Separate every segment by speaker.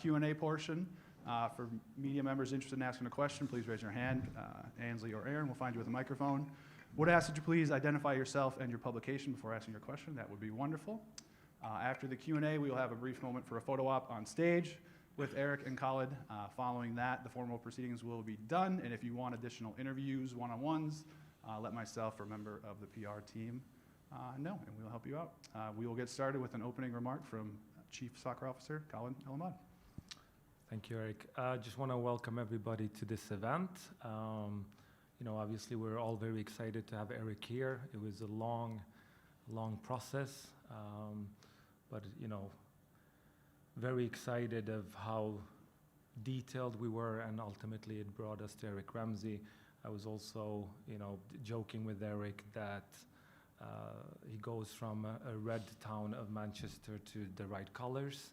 Speaker 1: Q&A portion. For media members interested in asking a question, please raise your hand. Ainsley or Aaron will find you with a microphone. Would ask that you please identify yourself and your publication before asking your question. That would be wonderful. After the Q&A, we will have a brief moment for a photo op on stage with Eric and Khaled. Following that, the formal proceedings will be done, and if you want additional interviews, one-on-ones, let myself or a member of the PR team know, and we'll help you out. We will get started with an opening remark from Chief Soccer Officer Khaled El-Ahmad.
Speaker 2: Thank you, Eric. I just want to welcome everybody to this event. Obviously we're all very excited to have Eric here. It was a long process, but very excited of how detailed we were, and ultimately it brought us to Eric Ramsay. I was also, joking with Eric that he goes from a red town of Manchester to the right colors.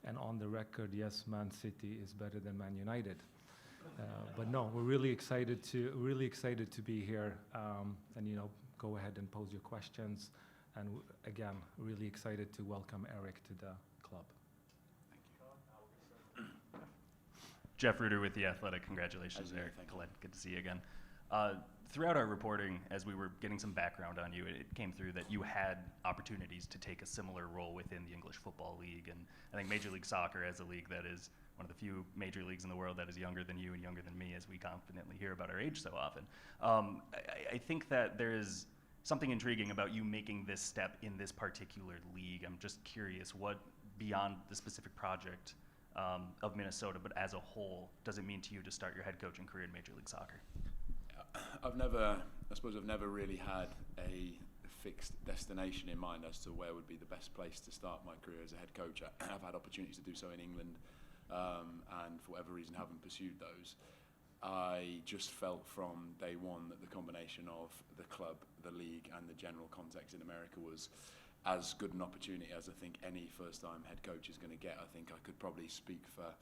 Speaker 2: And on the record, yes, Man City is better than Man United. But no, we're really excited to be here, and go ahead and pose your questions. And again, really excited to welcome Eric to the club.
Speaker 3: Thank you. Jeff Ruder with The Athletic. Congratulations, Eric. Khaled, good to see you again. Throughout our reporting, as we were getting some background on you, it came through that you had opportunities to take a similar role within the English Football League. And I think Major League Soccer, as a league that is one of the few major leagues in the world that is younger than you and younger than me, as we confidently hear about our age so often. I think that there is something intriguing about you making this step in this particular league. I'm just curious, what, beyond the specific project of Minnesota, but as a whole, does it mean to you to start your head coaching career in Major League Soccer?
Speaker 4: I've never really had a fixed destination in mind as to where would be the best place to start my career as a head coach. I've had opportunities to do so in England, and for whatever reason haven't pursued those. I just felt from day one that the combination of the club, the league, and the general context in America was as good an opportunity as I think any first-time head coach is going to get. I think I could probably speak for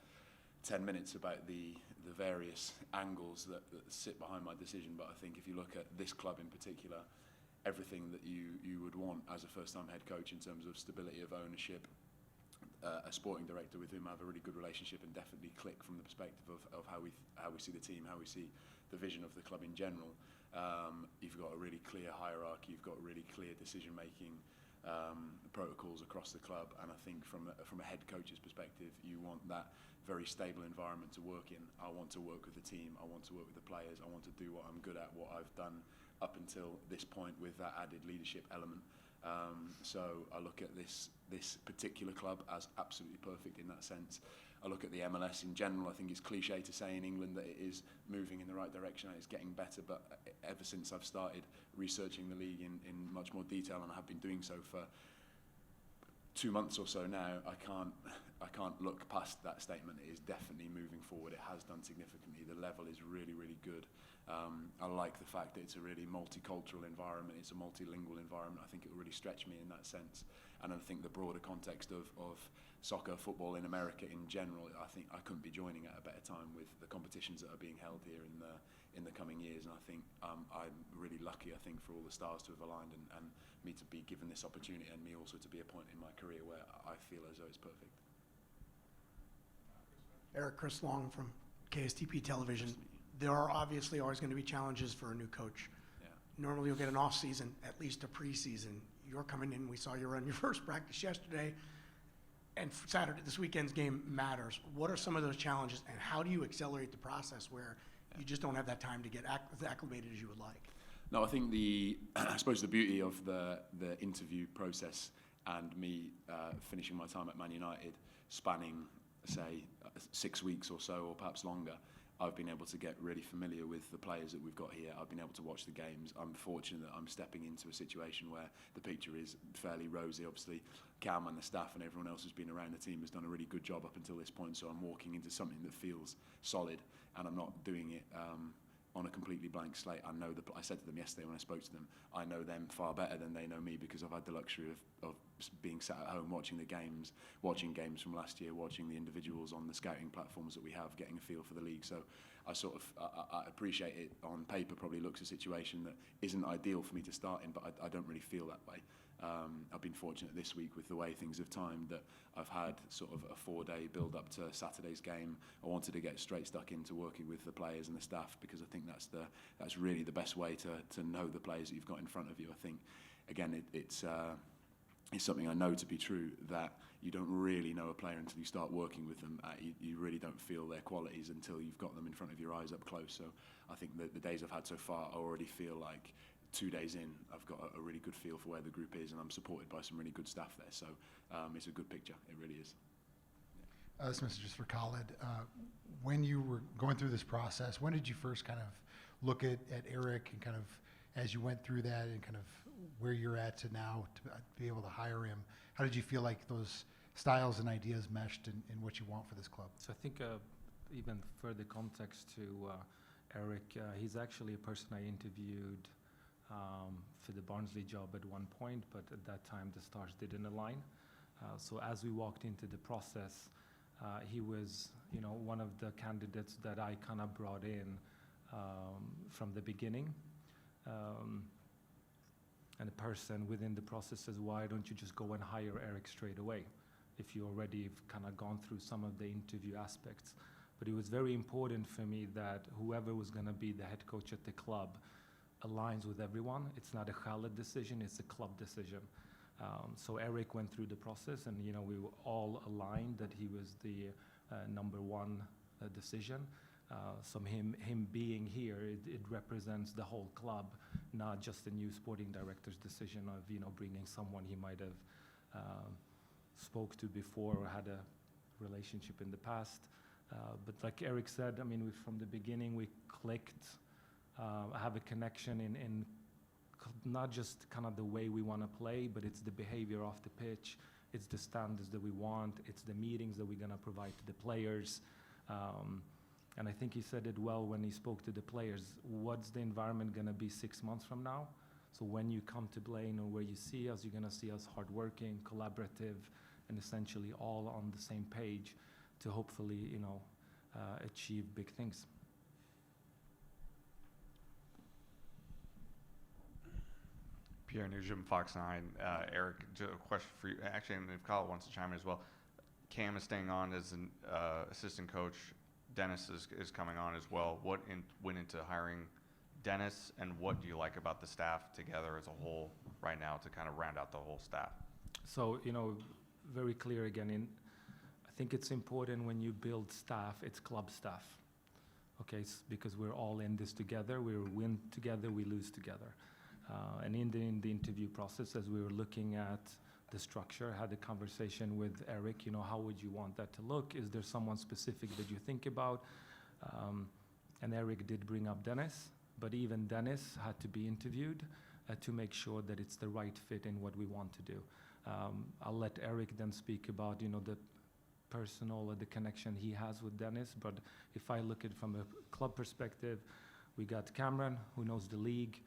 Speaker 4: 10 minutes about the various angles that sit behind my decision, but I think if you look at this club in particular, everything that you would want as a first-time head coach in terms of stability of ownership, a sporting director with whom I have a really good relationship and definitely click from the perspective of how we see the team, how we see the vision of the club in general. You've got a really clear hierarchy, you've got really clear decision-making protocols across the club, and I think from a head coach's perspective, you want that very stable environment to work in. I want to work with the team, I want to work with the players, I want to do what I'm good at, what I've done up until this point with that added leadership element. So I look at this particular club as absolutely perfect in that sense. I look at the MLS in general. I think it's cliche to say in England that it is moving in the right direction and it's getting better, but ever since I've started researching the league in much more detail, and I have been doing so for 2 months or so now, I can't look past that statement. It is definitely moving forward. It has done significantly. The level is really, really good. I like the fact that it's a really multicultural environment. It's a multilingual environment. I think it will really stretch me in that sense. And I think the broader context of soccer, football in America in general, I think I couldn't be joining at a better time with the competitions that are being held here in the coming years. And I think I'm really lucky, I think, for all the stars to have aligned and me to be given this opportunity, and me also to be a point in my career where I feel as though it's perfect.
Speaker 5: Eric, Chris Long from KSTP Television. There are obviously always going to be challenges for a new coach.
Speaker 4: Yeah.
Speaker 5: Normally you'll get an off season, at least a preseason. You're coming in, we saw you run your first practice yesterday, and Saturday, this weekend's game matters. What are some of those challenges, and how do you accelerate the process where you just don't have that time to get as acclimated as you would like?
Speaker 4: No, I think I suppose the beauty of the interview process and me finishing my time at Man United, spanning, say, 6 weeks or so, or perhaps longer, I've been able to get really familiar with the players that we've got here. I've been able to watch the games. I'm fortunate that I'm stepping into a situation where the picture is fairly rosy. Obviously, Cam and the staff and everyone else who's been around the team has done a really good job up until this point, so I'm walking into something that feels solid, and I'm not doing it on a completely blank slate. I said to them yesterday when I spoke to them, I know them far better than they know me, because I've had the luxury of being sat at home watching the games, watching games from last year, watching the individuals on the scouting platforms that we have, getting a feel for the league. So I appreciate it. On paper probably looks a situation that isn't ideal for me to start in, but I don't really feel that way. I've been fortunate this week with the way things have timed that I've had sort of a 4-day build up to Saturday's game. I wanted to get straight stuck into working with the players and the staff because I think that's really the best way to know the players that you've got in front of you. I think, again, it's something I know to be true, that you don't really know a player until you start working with them. You really don't feel their qualities until you've got them in front of your eyes up close. So I think the days I've had so far, I already feel like 2 days in, I've got a really good feel for where the group is, and I'm supported by some really good staff there. So it's a good picture. It really is.
Speaker 6: This message is for Khaled. When you were going through this process, when did you first kind of look at Eric, and kind of as you went through that and kind of where you're at to now to be able to hire him, how did you feel like those styles and ideas meshed in what you want for this club?
Speaker 2: So I think even further context to Eric, he's actually a person I interviewed for the Barnsley job at one point, but at that time the stars didn't align. So as we walked into the process, he was, one of the candidates that I kind of brought in from the beginning. And a person within the process says, why don't you just go and hire Eric straight away if you already have kind of gone through some of the interview aspects? But it was very important for me that whoever was going to be the head coach at the club aligns with everyone. It's not a Khaled decision, it's a club decision. So Eric went through the process, and we were all aligned that he was the number one decision. So him being here, it represents the whole club, not just the new sporting director's decision of bringing someone he might have spoke to before or had a relationship in the past. But like Eric said, from the beginning we clicked. I have a connection in not just kind of the way we want to play, but it's the behavior off the pitch, it's the standards that we want, it's the meetings that we're going to provide to the players. And I think he said it well when he spoke to the players. What's the environment going to be 6 months from now? So when you come to Blaine or where you see us, you're going to see us hardworking, collaborative, and essentially all on the same page to hopefully, achieve big things.
Speaker 7: Pierre Nugent, Fox 9. Eric, a question for you. Actually, and if Khaled wants to chime in as well. Cam is staying on as an assistant coach. Dennis is coming on as well. What went into hiring Dennis, and what do you like about the staff together as a whole right now to kind of round out the whole staff?
Speaker 2: So, very clear again. I think it's important when you build staff, it's club staff. Okay, because we're all in this together. We win together, we lose together. And in the interview process, as we were looking at the structure, had a conversation with Eric, how would you want that to look? Is there someone specific that you think about? And Eric did bring up Dennis, but even Dennis had to be interviewed to make sure that it's the right fit in what we want to do. I'll let Eric then speak about, the personal or the connection he has with Dennis, but if I look at it from a club perspective, we got Cameron, who knows the league,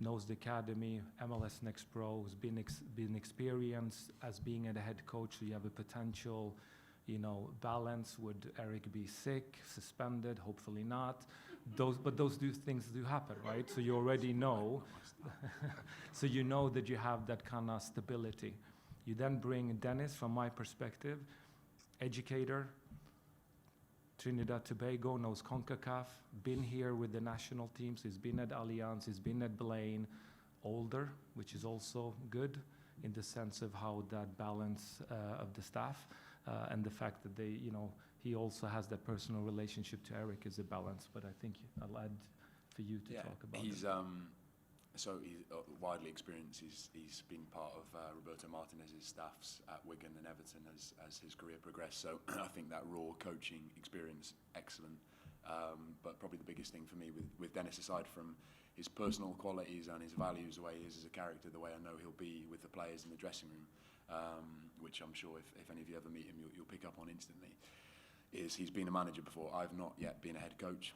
Speaker 2: knows the academy, MLS Next Pro, who's been experienced as being a head coach, so you have a potential, balance. Would Eric be sick, suspended? Hopefully not. But those things do happen, right? So you already know. So you know that you have that kind of stability. You then bring Dennis, from my perspective, educator, Trinidad Tobago, knows CONCACAF, been here with the national teams, he's been at Allianz, he's been at Blaine, older, which is also good in the sense of how that balance of the staff and the fact that they, he also has that personal relationship to Eric is a balance, but I think I'll add for you to talk about
Speaker 4: he's,
Speaker 2: it.
Speaker 4: So he's widely experienced. He's been part of Roberto Martinez's staffs at Wigan and Everton as his career progressed. So I think that raw coaching experience, excellent. But probably the biggest thing for me with Dennis, aside from his personal qualities and his values, the way he is as a character, the way I know he'll be with the players in the dressing room, which I'm sure if any of you ever meet him, you'll pick up on instantly, is he's been a manager before. I've not yet been a head coach.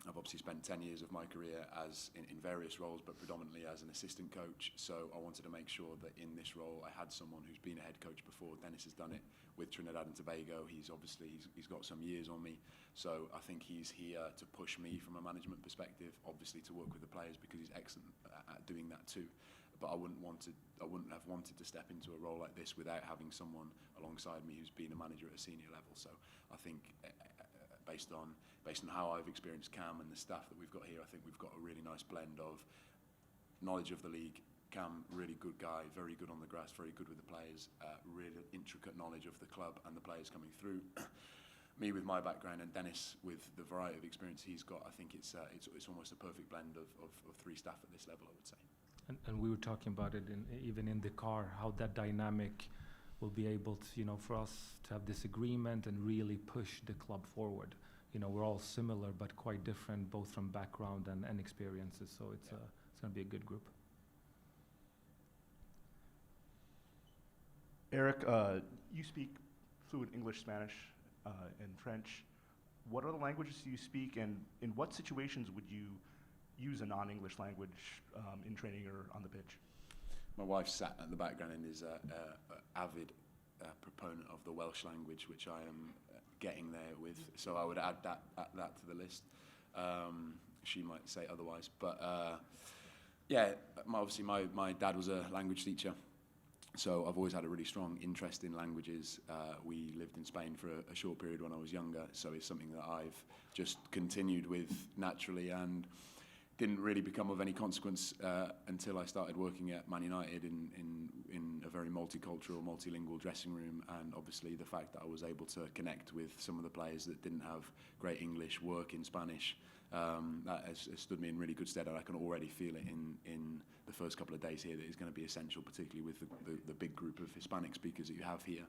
Speaker 4: I've obviously spent 10 years of my career as in various roles, but predominantly as an assistant coach. So I wanted to make sure that in this role I had someone who's been a head coach before. Dennis has done it with Trinidad and Tobago. He's got some years on me. So I think he's here to push me from a management perspective, obviously to work with the players because he's excellent at doing that too. but I wouldn't have wanted to step into a role like this without having someone alongside me who's been a manager at a senior level. So I think based on how I've experienced Cam and the staff that we've got here, I think we've got a really nice blend of knowledge of the league. Cam, really good guy, very good on the grass, very good with the players, really intricate knowledge of the club and the players coming through. Me with my background, and Dennis with the variety of experience he's got. I think it's almost a perfect blend of three staff at this level, I would say.
Speaker 2: And we were talking about it even in the car, how that dynamic will be able to, for us to have this agreement and really push the club forward. We're all similar but quite different, both from background and experiences. So it's going to be a good group.
Speaker 8: Eric, you speak fluent English, Spanish, and French. What other languages do you speak, and in what situations would you use a non-English language in training or on the pitch?
Speaker 4: My wife sat at the background and is an avid proponent of the Welsh language, which I am getting there with. So I would add that to the list. She might say otherwise, but obviously my dad was a language teacher. So I've always had a really strong interest in languages. We lived in Spain for a short period when I was younger, so it's something that I've just continued with naturally and didn't really become of any consequence until I started working at Man United in a very multicultural, multilingual dressing room, and obviously the fact that I was able to connect with some of the players that didn't have great English, work in Spanish, that has stood me in really good stead, and I can already feel it in the first couple of days here that it's going to be essential, particularly with the big group of Hispanic speakers that you have here.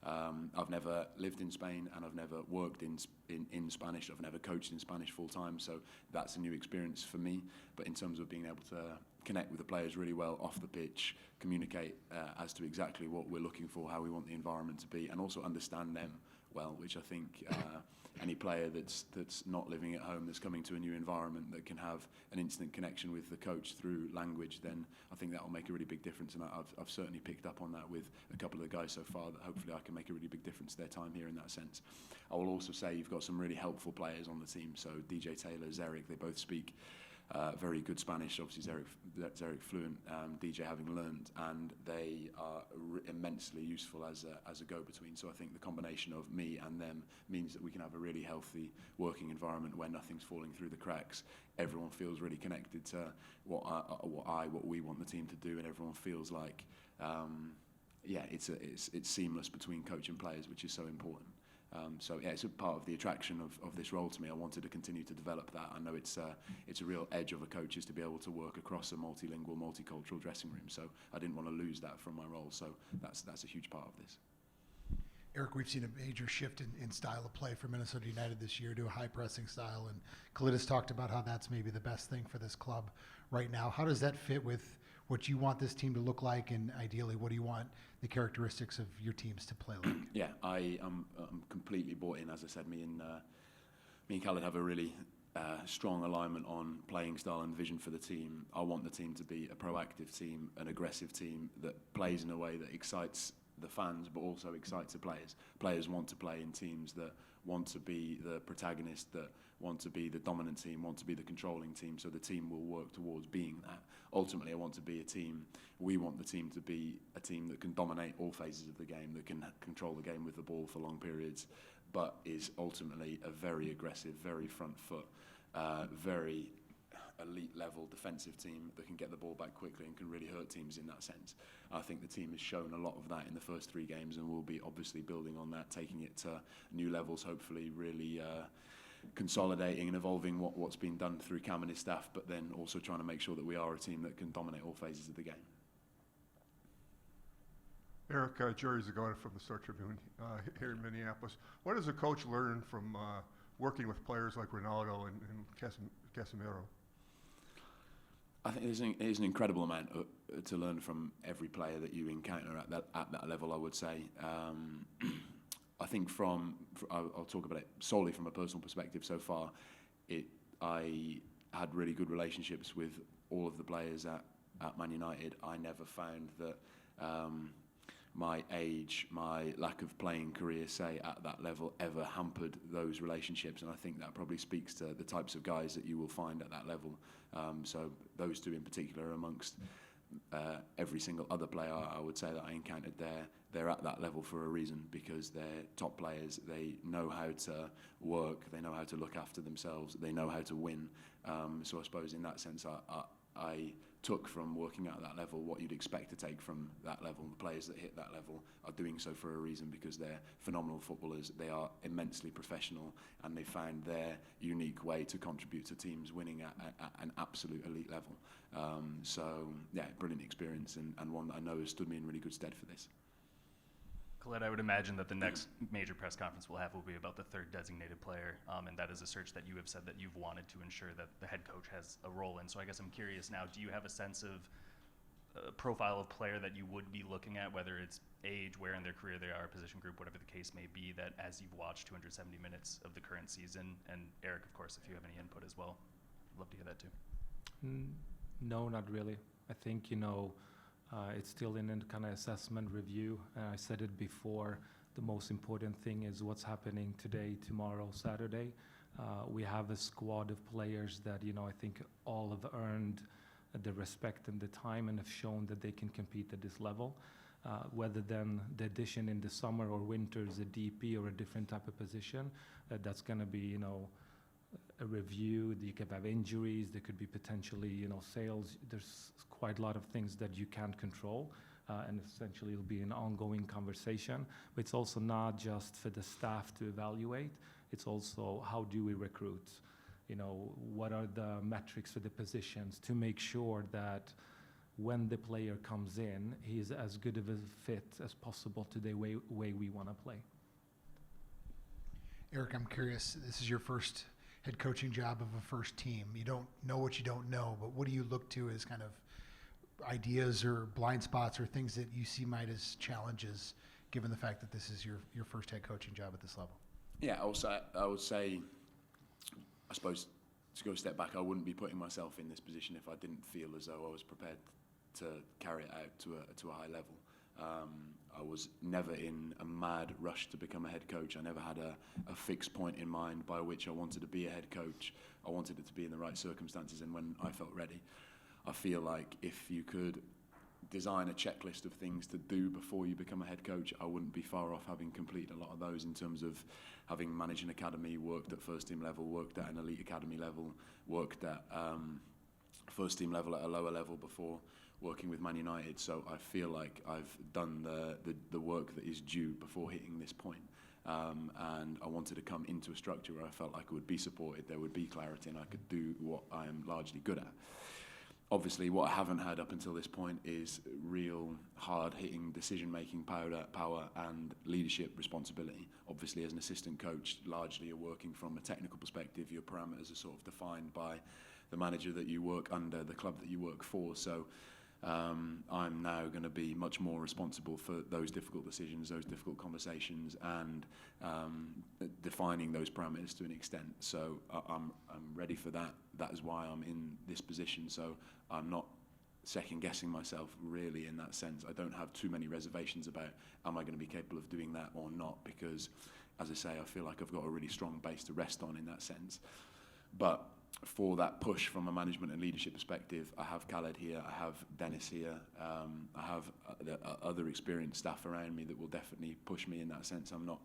Speaker 4: I've never lived in Spain, and I've never worked in Spanish. I've never coached in Spanish full time, so that's a new experience for me. But in terms of being able to connect with the players really well off the pitch, communicate as to exactly what we're looking for, how we want the environment to be, and also understand them well, which I think any player that's not living at home, that's coming to a new environment, that can have an instant connection with the coach through language, then I think that will make a really big difference. And I've certainly picked up on that with a couple of the guys so far, that hopefully I can make a really big difference to their time here in that sense. I will also say you've got some really helpful players on the team. So DJ Taylor, Zarek, they both speak very good Spanish. Obviously Zarek fluent, DJ having learned, and they are immensely useful as a go-between. So I think the combination of me and them means that we can have a really healthy working environment where nothing's falling through the cracks. Everyone feels really connected to what we want the team to do, and everyone feels like it's seamless between coach and players, which is so important. It's a part of the attraction of this role to me. I wanted to continue to develop that. I know it's a real edge of a coach is to be able to work across a multilingual, multicultural dressing room. So I didn't want to lose that from my role. So that's a huge part of this.
Speaker 6: Eric, we've seen a major shift in style of play for Minnesota United this year to a high-pressing style, and Khaled has talked about how that's maybe the best thing for this club right now. How does that fit with what you want this team to look like, and ideally, what do you want the characteristics of your teams to play like?
Speaker 4: Yeah, I'm completely bought in. As I said, me and Khaled have a really strong alignment on playing style and vision for the team. I want the team to be a proactive team, an aggressive team that plays in a way that excites the fans, but also excites the players. Players want to play in teams that want to be the protagonist, that want to be the dominant team, want to be the controlling team, so the team will work towards being that. Ultimately, we want the team to be a team that can dominate all phases of the game, that can control the game with the ball for long periods, but is ultimately a very aggressive, very front foot, very elite level defensive team that can get the ball back quickly and can really hurt teams in that sense. I think the team has shown a lot of that in the first 3 games, and we'll be obviously building on that, taking it to new levels, hopefully really consolidating and evolving what's been done through Cam and his staff, but then also trying to make sure that we are a team that can dominate all phases of the game.
Speaker 9: Eric, Jerry Zagona from the Star Tribune here in Minneapolis. What does a coach learn from working with players like Ronaldo and Casemiro?
Speaker 4: I think there's an incredible amount to learn from every player that you encounter at that level, I would say. I think I'll talk about it solely from a personal perspective so far. I had really good relationships with all of the players at Man United. I never found that my age, my lack of playing career, say, at that level ever hampered those relationships, and I think that probably speaks to the types of guys that you will find at that level. So those two in particular are amongst every single other player I would say that I encountered there, they're at that level for a reason, because they're top players. They know how to work, they know how to look after themselves, they know how to win. So I suppose in that sense, I took from working at that level what you'd expect to take from that level. The players that hit that level are doing so for a reason, because they're phenomenal footballers, they are immensely professional, and they found their unique way to contribute to teams winning at an absolute elite level. So yeah, brilliant experience, and one that I know has stood me in really good stead for this.
Speaker 3: Khaled, I would imagine that the next major press conference we'll have will be about the third designated player, and that is a search that you have said that you've wanted to ensure that the head coach has a role in. So I guess I'm curious now, do you have a sense of profile of player that you would be looking at, whether it's age, where in their career they are, position group, whatever the case may be, that as you've watched 270 minutes of the current season, and Eric, of course, if you have any input as well, I'd love to hear that too.
Speaker 2: No, not really. I think, it's still in a kind of assessment review. I said it before, the most important thing is what's happening today, tomorrow, Saturday. We have a squad of players that, I think all have earned the respect and the time and have shown that they can compete at this level. Whether then the addition in the summer or winter is a DP or a different type of position, that's going to be, a review. You could have injuries, there could be potentially, sales. There's quite a lot of things that you can't control, and essentially it'll be an ongoing conversation. But it's also not just for the staff to evaluate, it's also how do we recruit? What are the metrics for the positions to make sure that when the player comes in, he's as good of a fit as possible to the way we want to play.
Speaker 6: Eric, I'm curious, this is your first head coaching job of a first team. You don't know what you don't know, but what do you look to as kind of ideas or blind spots or things that you see might as challenges, given the fact that this is your first head coaching job at this level?
Speaker 4: Yeah, I would say, I suppose, to go a step back, I wouldn't be putting myself in this position if I didn't feel as though I was prepared to carry it out to a high level. I was never in a mad rush to become a head coach. I never had a fixed point in mind by which I wanted to be a head coach. I wanted it to be in the right circumstances and when I felt ready. I feel like if you could design a checklist of things to do before you become a head coach, I wouldn't be far off having completed a lot of those, in terms of having managed an academy, worked at first team level, worked at an elite academy level, worked at first team level at a lower level before working with Man United. So I feel like I've done the work that is due before hitting this point. And I wanted to come into a structure where I felt like I would be supported, there would be clarity, and I could do what I am largely good at. Obviously, what I haven't had up until this point is real hard-hitting decision-making power and leadership responsibility. Obviously, as an assistant coach, largely you're working from a technical perspective. Your parameters are sort of defined by the manager that you work under, the club that you work for. So I'm now going to be much more responsible for those difficult decisions, those difficult conversations, and defining those parameters to an extent. So I'm ready for that. That is why I'm in this position. So I'm not second guessing myself really in that sense. I don't have too many reservations about am I going to be capable of doing that or not, because as I say, I feel like I've got a really strong base to rest on in that sense. But for that push from a management and leadership perspective, I have Khaled here, I have Dennis here, I have other experienced staff around me that will definitely push me in that sense. I'm not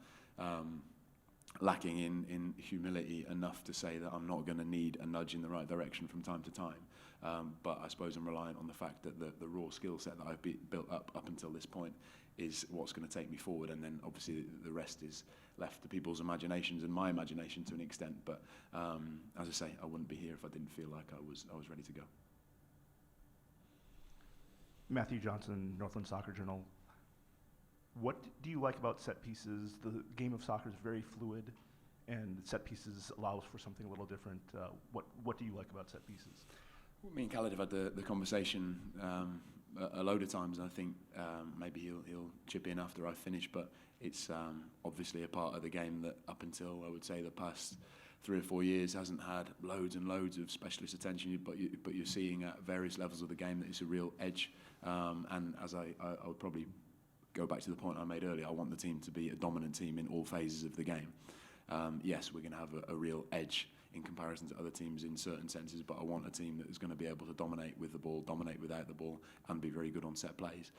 Speaker 4: lacking in humility enough to say that I'm not going to need a nudge in the right direction from time to time. But I suppose I'm reliant on the fact that the raw skill set that I've built up until this point is what's going to take me forward, and then obviously the rest is left to people's imaginations and my imagination to an extent. But as I say, I wouldn't be here if I didn't feel like I was ready to go.
Speaker 8: Matthew Johnson, Northland Soccer Journal. What do you like about set pieces? The game of soccer is very fluid, and set pieces allows for something a little different. What do you like about set pieces?
Speaker 4: Me and Khaled have had the conversation a load of times, and I think maybe he'll chip in after I finish, but it's obviously a part of the game that up until, I would say, the past 3 or 4 years hasn't had loads and loads of specialist attention, but you're seeing at various levels of the game that it's a real edge. And as I would probably go back to the point I made earlier, I want the team to be a dominant team in all phases of the game. Yes, we're going to have a real edge in comparison to other teams in certain senses, but I want a team that is going to be able to dominate with the ball, dominate without the ball, and be very good on set plays.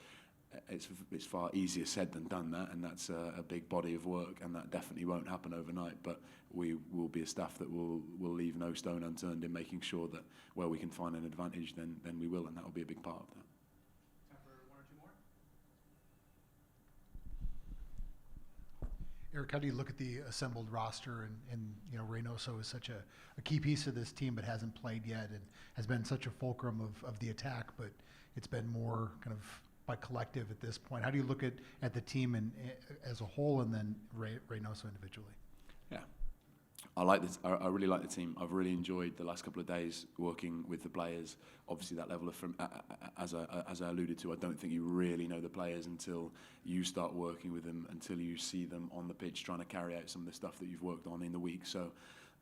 Speaker 4: It's far easier said than done, that, and that's a big body of work, and that definitely won't happen overnight, but we will be a staff that will leave no stone unturned in making sure that where we can find an advantage, then we will, and that will be a big part of that.
Speaker 1: Time for one or two more.
Speaker 6: Eric, how do you look at the assembled roster, and you know, Reynoso is such a key piece of this team, but hasn't played yet, and has been such a fulcrum of the attack, but it's been more kind of by collective at this point. How do you look at the team and as a whole, and then Reynoso individually?
Speaker 4: Yeah, I like this. I really like the team. I've really enjoyed the last couple of days working with the players. Obviously, that level of as I alluded to, I don't think you really know the players until you start working with them, until you see them on the pitch trying to carry out some of the stuff that you've worked on in the week. So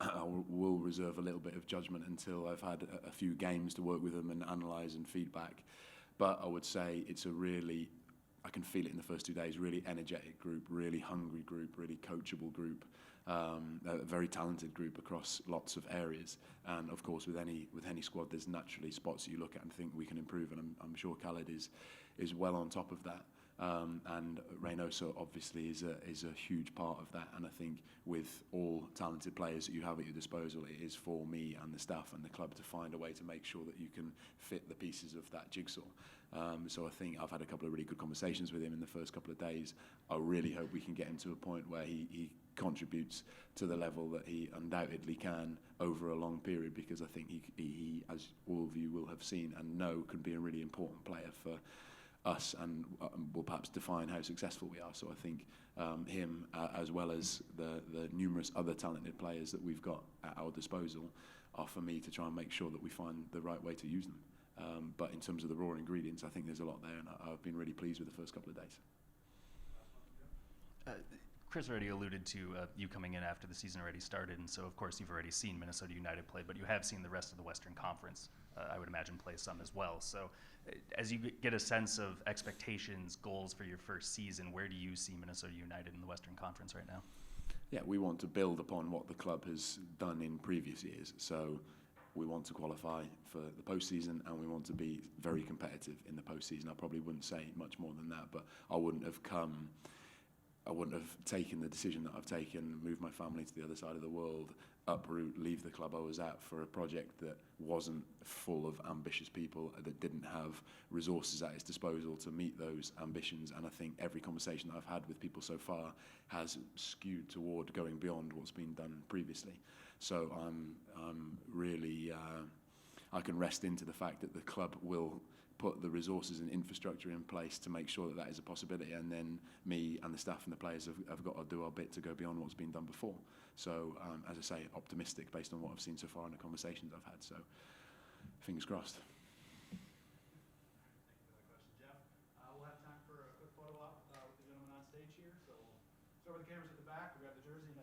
Speaker 4: I will reserve a little bit of judgment until I've had a few games to work with them and analyse and feedback. But I would say it's a really, I can feel it in the first 2 days, really energetic group, really hungry group, really coachable group, a very talented group across lots of areas. And of course, with any squad, there's naturally spots that you look at and think we can improve, and I'm sure Khaled is well on top of that. And Reynoso obviously is a huge part of that, and I think with all talented players that you have at your disposal, it is for me and the staff and the club to find a way to make sure that you can fit the pieces of that jigsaw. So I think I've had a couple of really good conversations with him in the first couple of days. I really hope we can get him to a point where he contributes to the level that he undoubtedly can over a long period, because I think he, as all of you will have seen and know, could be a really important player for us, and will perhaps define how successful we are. So I think him, as well as the numerous other talented players that we've got at our disposal, are for me to try and make sure that we find the right way to use them. But in terms of the raw ingredients, I think there's a lot there, and I've been really pleased with the first couple of days.
Speaker 3: Chris already alluded to you coming in after the season already started, and so of course you've already seen Minnesota United play, but you have seen the rest of the Western Conference, I would imagine, play some as well. So as you get a sense of expectations, goals for your first season, where do you see Minnesota United in the Western Conference right now?
Speaker 4: Yeah, we want to build upon what the club has done in previous years. So we want to qualify for the postseason, and we want to be very competitive in the postseason. I probably wouldn't say much more than that, but I wouldn't have taken the decision that I've taken, moved my family to the other side of the world, uproot, leave the club I was at for a project that wasn't full of ambitious people, that didn't have resources at its disposal to meet those ambitions. And I think every conversation that I've had with people so far has skewed toward going beyond what's been done previously. So I'm really, I can rest into the fact that the club will put the resources and infrastructure in place to make sure that that is a possibility, and then me and the staff and the players have got to do our bit to go beyond what's been done before. So as I say, optimistic based on what I've seen so far in the conversations I've had, so fingers crossed.
Speaker 1: Thank you for that question, Jeff. We'll have time for a quick photo op with the gentleman on stage here. So we'll start with the cameras at the back. We got the jersey, and